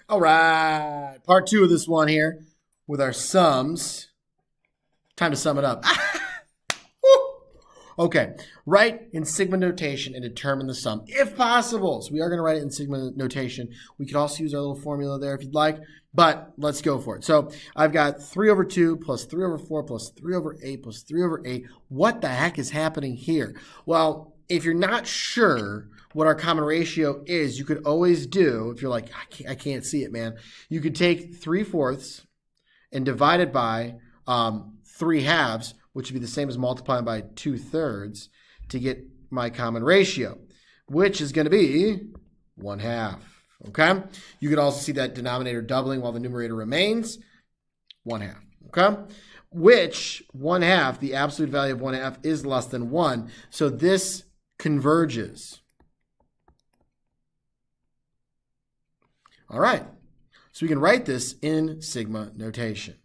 All right, part 2 of this one here with our sums. Time to sum it up. Okay, write in sigma notation and determine the sum if possible. So we are going to write it in sigma notation. We could also use our little formula there if you'd like, but let's go for it. So I've got 3 over 2 plus 3 over 4 plus 3 over 8 plus 3 over 8. What the heck is happening here? Well, if you're not sure what our common ratio is, you could always do, if you're like, I can't see it, man, you could take 3/4 and divide it by 3/2, which would be the same as multiplying by 2/3 to get my common ratio, which is going to be 1/2. Okay? You could also see that denominator doubling while the numerator remains 1/2. Okay? Which 1/2, the absolute value of 1/2 is less than 1. So this converges. All right. So we can write this in sigma notation.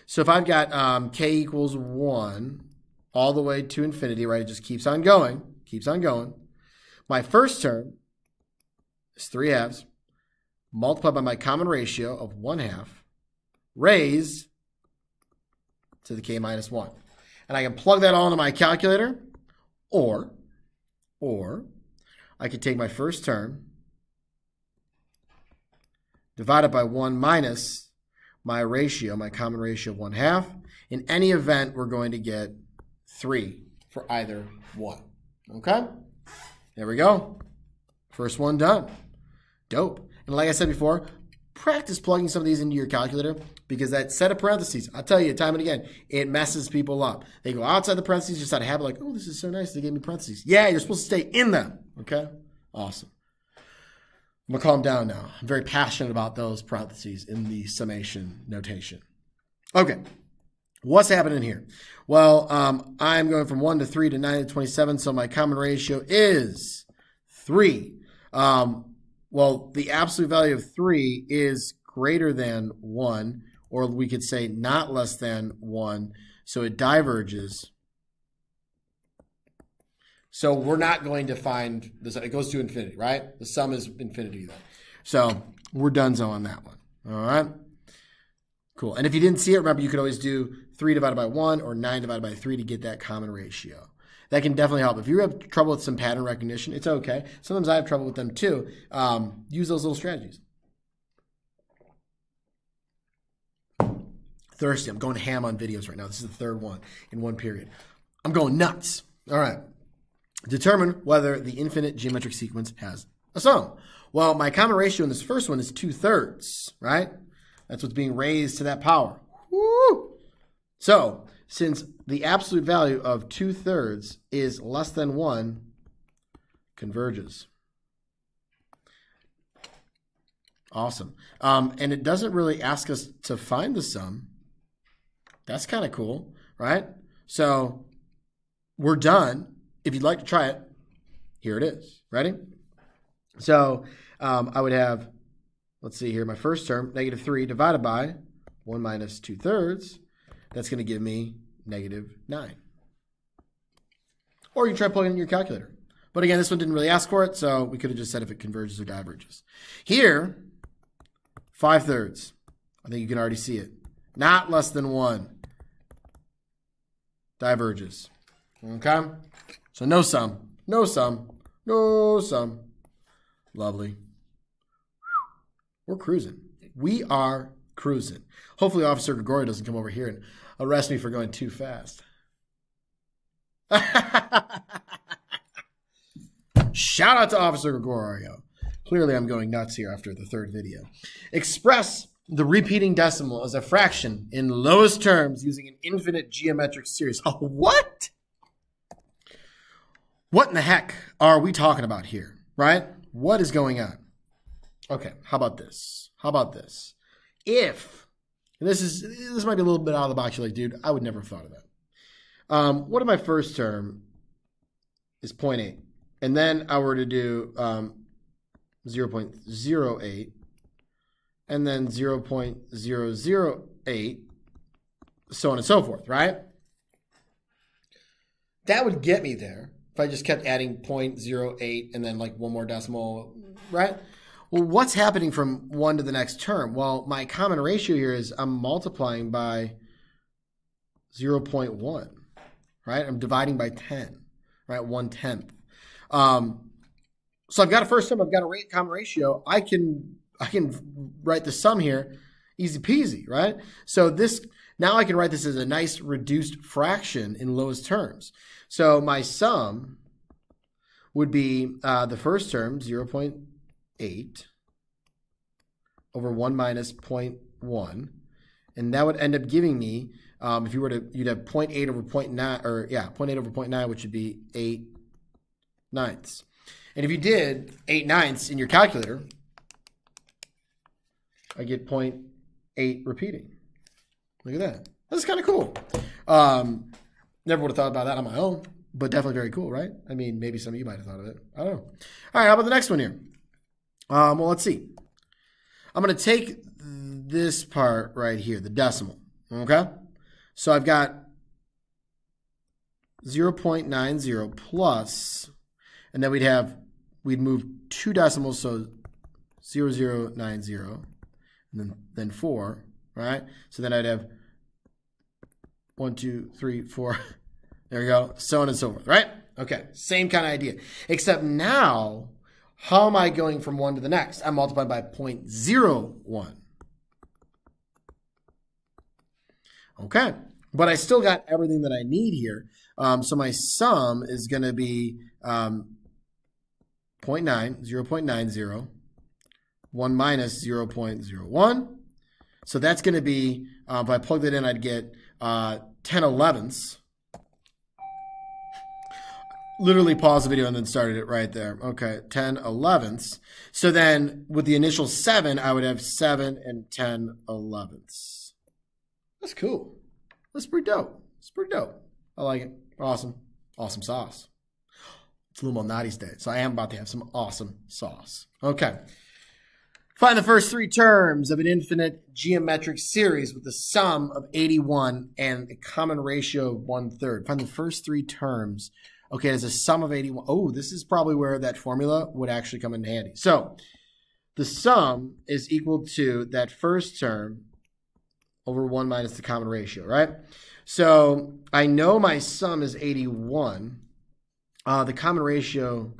So if I've got k equals 1 all the way to infinity, right? It just keeps on going, My first term is 3/2 multiplied by my common ratio of 1/2 raised to the k minus 1. And I can plug that all into my calculator, or I could take my first term divided by 1 minus my ratio, my common ratio of 1/2. In any event, we're going to get 3 for either one. Okay? There we go. First one done. Dope. And like I said before, practice plugging some of these into your calculator, because that set of parentheses, I'll tell you time and again, it messes people up. They go outside the parentheses just out of habit, like, oh, this is so nice, they gave me parentheses. Yeah, you're supposed to stay in them. Okay? Awesome. I'm going to calm down now. I'm very passionate about those parentheses in the summation notation. Okay. What's happening here? Well, I'm going from 1 to 3 to 9 to 27, so my common ratio is 3. Well, the absolute value of 3 is greater than 1, or we could say not less than 1, so it diverges. So we're not going to find this. It goes to infinity, right? The sum is infinity then. So we're donezo on that one. All right? Cool. And if you didn't see it, remember, you could always do 3 divided by 1 or 9 divided by 3 to get that common ratio. That can definitely help. If you have trouble with some pattern recognition, it's okay. Sometimes I have trouble with them too. Use those little strategies. Thirsty. I'm going ham on videos right now. This is the third one in one period. I'm going nuts. All right. Determine whether the infinite geometric sequence has a sum. Well, my common ratio in this first one is 2/3, right? That's what's being raised to that power. Woo! So, since the absolute value of 2/3 is less than 1, converges. Awesome. And it doesn't really ask us to find the sum. That's kind of cool, right? So, we're done. If you'd like to try it, here it is. Ready? So I would have, let's see here, my first term, -3 divided by 1 minus 2/3. That's going to give me -9. Or you try plugging it in your calculator. But again, this one didn't really ask for it, so we could have just said if it converges or diverges. Here, 5/3. I think you can already see it. Not less than 1. Diverges. Okay? So no sum, no sum, no sum. Lovely. We're cruising. We are cruising. Hopefully Officer Gregorio doesn't come over here and arrest me for going too fast. Shout out to Officer Gregorio. Clearly I'm going nuts here after the third video. Express the repeating decimal as a fraction in lowest terms using an infinite geometric series. Oh, what? What in the heck are we talking about here, right? What is going on? Okay, how about this? How about this? If, and this might be a little bit out of the box, you're like, dude, I would never have thought of that. What if my first term is 0.8, and then I were to do 0.08, and then 0.008, so on and so forth, right? That would get me there if I just kept adding 0.08 and then like one more decimal, right? Well, what's happening from 1 to the next term? Well, my common ratio here is I'm multiplying by 0.1, right? I'm dividing by 10, right? 1/10. So I've got a first term, I've got a common ratio. I can write the sum here, easy peasy, right? So now I can write this as a nice reduced fraction in lowest terms. So my sum would be the first term, 0.8 over 1 minus 0.1. And that would end up giving me, if you were to, you'd have 0.8 over 0.9, or yeah, 0.8 over 0.9, which would be 8/9. And if you did 8/9 in your calculator, I get 0.8 repeating. Look at that. That's kind of cool. Never would have thought about that on my own, but definitely very cool, right? I mean, maybe some of you might have thought of it. I don't know. All right, how about the next one here? Well, let's see. I'm going to take this part right here, the decimal, okay? So I've got 0.90 plus, and then we'd move 2 decimals, so 0090, and then 4, right? So then I'd have 1, 2, 3, 4. There we go. So on and so forth, right? Okay, same kind of idea. Except now, how am I going from one to the next? I'm multiplying by 0.01. Okay, but I still got everything that I need here. So my sum is going to be 0.90, 1 minus 0.01. So that's going to be, if I plug that in, I'd get 10/11. Literally paused the video and then started it right there. Okay, 10/11. So then with the initial 7, I would have 7 and 10/11. That's cool. That's pretty dope. It's pretty dope. I like it. Awesome. Awesome sauce. It's Lou Malnati's day, so I am about to have some awesome sauce. Okay. Find the first 3 terms of an infinite geometric series with the sum of 81 and a common ratio of 1/3. Find the first 3 terms. Okay, there's a sum of 81. Oh, this is probably where that formula would actually come in handy. So the sum is equal to that first term over 1 minus the common ratio, right? So I know my sum is 81. The common ratio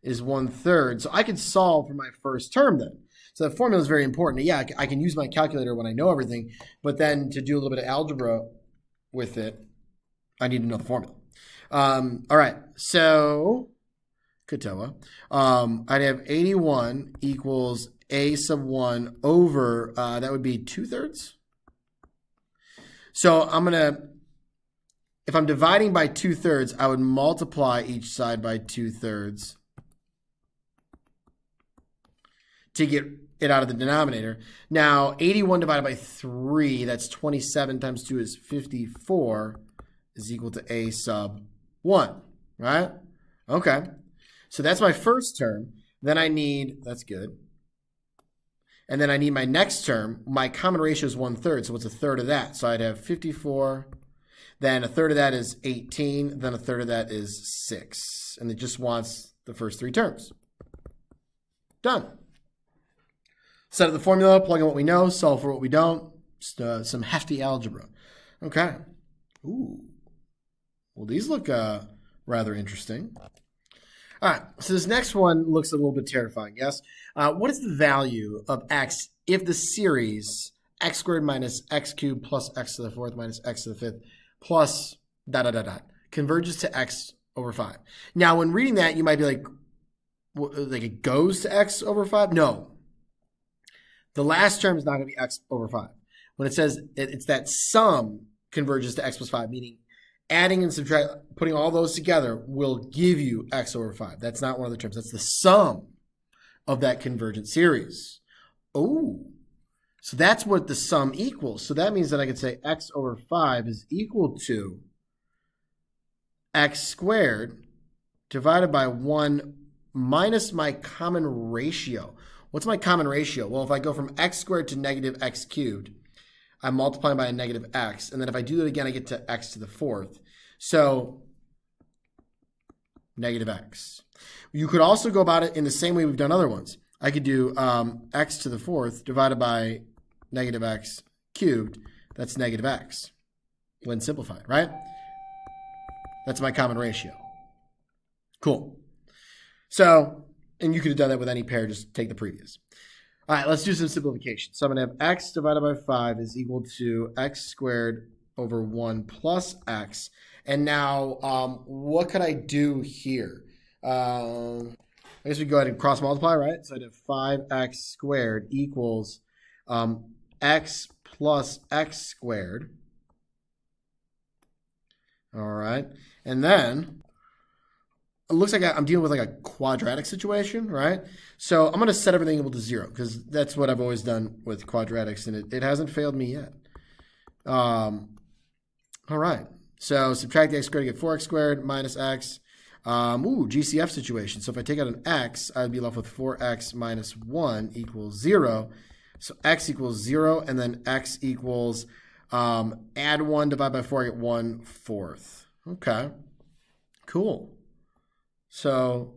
is 1/3. So I could solve for my first term then. So the formula is very important. Yeah, I can use my calculator when I know everything, but then to do a little bit of algebra with it, I need to know the formula. All right, so Katoa, I'd have 81 equals a sub 1 over, that would be 2/3. So I'm going to, if I'm dividing by 2/3, I would multiply each side by 2/3 to get it out of the denominator. Now, 81 divided by 3, that's 27 times 2 is 54, is equal to a sub 1, right? Okay. So that's my first term. Then I need, that's good. And then I need my next term. My common ratio is 1/3, so what's a third of that? So I'd have 54. Then a third of that is 18. Then a third of that is 6. And it just wants the first 3 terms. Done. Set up the formula, plug in what we know, solve for what we don't. Just some hefty algebra. Okay. Ooh. Well, these look rather interesting. All right, so this next one looks a little bit terrifying, yes? What is the value of x if the series x squared minus x cubed plus x to the 4th minus x to the 5th plus ... converges to x over 5? Now, when reading that, you might be like it goes to x over 5? No. The last term is not going to be x over 5. When it says it's that sum converges to x plus 5, meaning adding and subtract, putting all those together will give you x over 5. That's not one of the terms. That's the sum of that convergent series. Oh, so that's what the sum equals. So that means that I could say x over 5 is equal to x squared divided by 1 minus my common ratio. What's my common ratio? Well, if I go from x squared to negative x cubed, I'm multiplying by a negative x. And then if I do it again, I get to x to the 4th. So negative x. You could also go about it in the same way we've done other ones. I could do x to the fourth divided by negative x cubed. That's negative x when simplified, right? That's my common ratio. Cool. So, and you could have done that with any pair, just take the previous. All right, let's do some simplification. So I'm going to have x divided by 5 is equal to x squared over 1 plus x. And now, what could I do here? I guess we go ahead and cross multiply, right? So I'd have 5x squared equals x plus x squared. All right. And then it looks like I'm dealing with like a quadratic situation, right? So I'm going to set everything equal to 0 because that's what I've always done with quadratics, and it hasn't failed me yet. All right. So subtract the x squared to get 4x squared minus x. GCF situation. So if I take out an x, I'd be left with 4x minus 1 equals 0. So x equals 0, and then x equals, add 1, divide by 4, I get 1/4. Okay, cool. So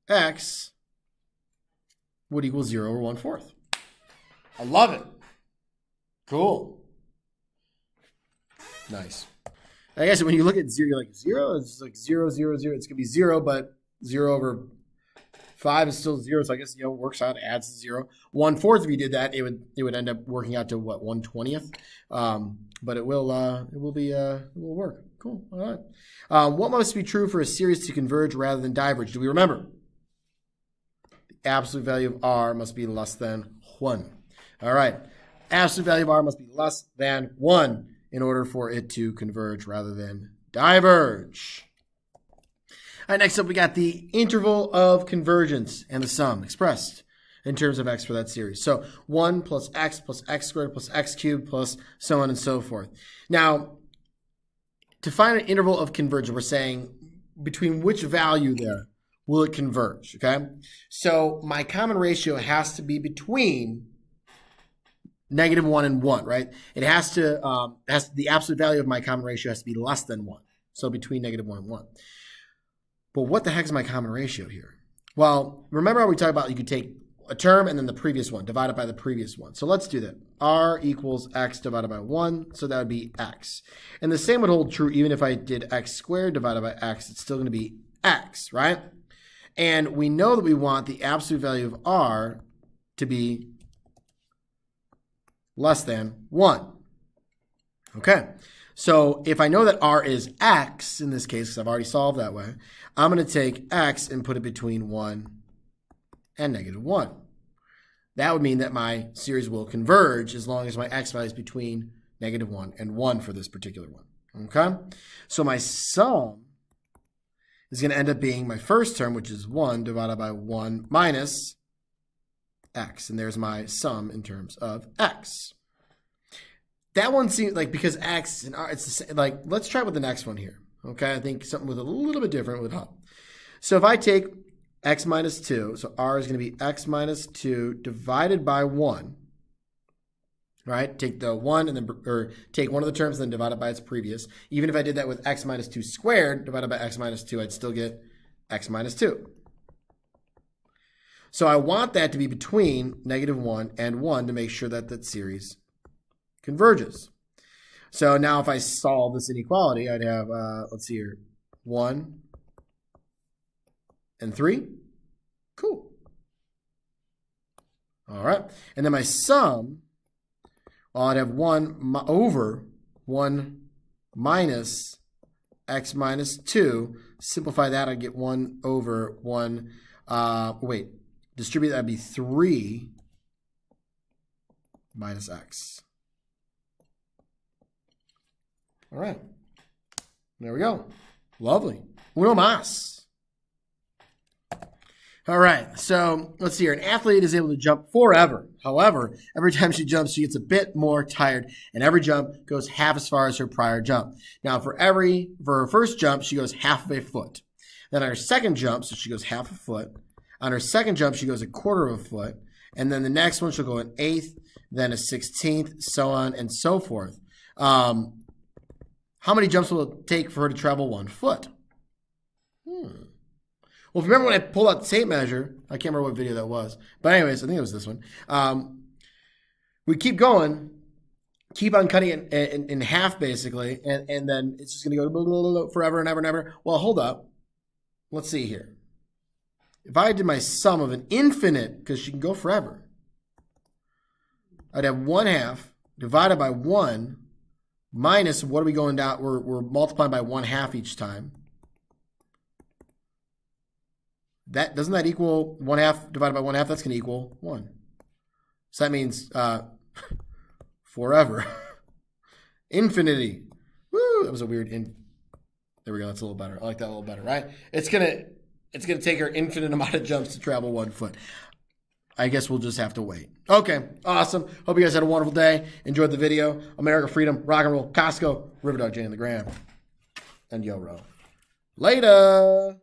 x would equal 0 or 1/4. I love it. Cool. Nice. I guess when you look at 0, you're like 0, it's like 0, 0, 0. It's going to be 0, but 0 over 5 is still 0. So I guess, it works out, adds 0. 1/4, if you did that, it would end up working out to what, 1/20th? But it will work. Cool. All right. What must be true for a series to converge rather than diverge? Do we remember? The absolute value of r must be less than 1. All right. Absolute value of r must be less than 1 in order for it to converge rather than diverge. All right, next up we got the interval of convergence and the sum expressed in terms of x for that series. So 1 plus x squared plus x cubed plus so on and so forth. Now, to find an interval of convergence, we're saying between which value there will it converge, okay? So my common ratio has to be between -1 and 1, right? It has to, the absolute value of my common ratio has to be less than 1. So between -1 and 1. But what the heck is my common ratio here? Well, remember how we talked about you could take a term and then the previous one, divided by the previous one. So let's do that. R equals x divided by 1, so that would be x. And the same would hold true even if I did x squared divided by x, it's still going to be x, right? And we know that we want the absolute value of r to be less than 1. Okay, so if I know that r is x, in this case, because I've already solved that way, I'm going to take x and put it between 1 and -1. That would mean that my series will converge as long as my x value is between -1 and 1 for this particular one. Okay, so my sum is going to end up being my first term, which is 1 divided by 1 minus x. And there's my sum in terms of x. That one seems like, because x and r, it's the same, like, let's try with the next one here. Okay, I think something with a little bit different would help. So if I take x minus 2, so r is going to be x minus 2 divided by 1, right? Take the 1 and then, or take one of the terms and then divide it by its previous. Even if I did that with x minus 2 squared divided by x minus 2, I'd still get x minus 2. So I want that to be between -1 and 1 to make sure that that series converges. So now if I solve this inequality, I'd have, let's see here, 1 and 3. Cool. All right. And then my sum, well, I'd have 1 over 1 minus x minus 2. Simplify that, I'd get 1 over 1. Distribute that would be 3 minus x. All right. There we go. Lovely. Uno más. All right. So let's see here. An athlete is able to jump forever. However, every time she jumps, she gets a bit more tired, and every jump goes half as far as her prior jump. Now, for her first jump, she goes half of a foot. Then on her second jump, so she goes half a foot. On her second jump, she goes a quarter of a foot. And then the next one, she'll go an eighth, then a 16th, so on and so forth. How many jumps will it take for her to travel 1 foot? Well, if you remember when I pulled out the tape measure, I can't remember what video that was. But anyways, I think it was this one. We keep going, keep on cutting it in half, basically, and then it's just going to go blah, blah, blah, blah, forever and ever and ever. Well, hold up. Let's see here. If I did my sum of an infinite, because she can go forever, I'd have 1/2 divided by 1 minus, what are we going down? We're multiplying by 1/2 each time. Doesn't that equal 1/2 divided by 1/2? That's going to equal 1. So that means forever. Infinity. Woo! That was a weird. There we go. That's a little better. I like that a little better, right? It's gonna take her infinite amount of jumps to travel 1 foot. I guess we'll just have to wait. Okay, awesome. Hope you guys had a wonderful day. Enjoyed the video. America, freedom, rock and roll, Costco, Riverdog J in the Gram, and Yo Ro. Later.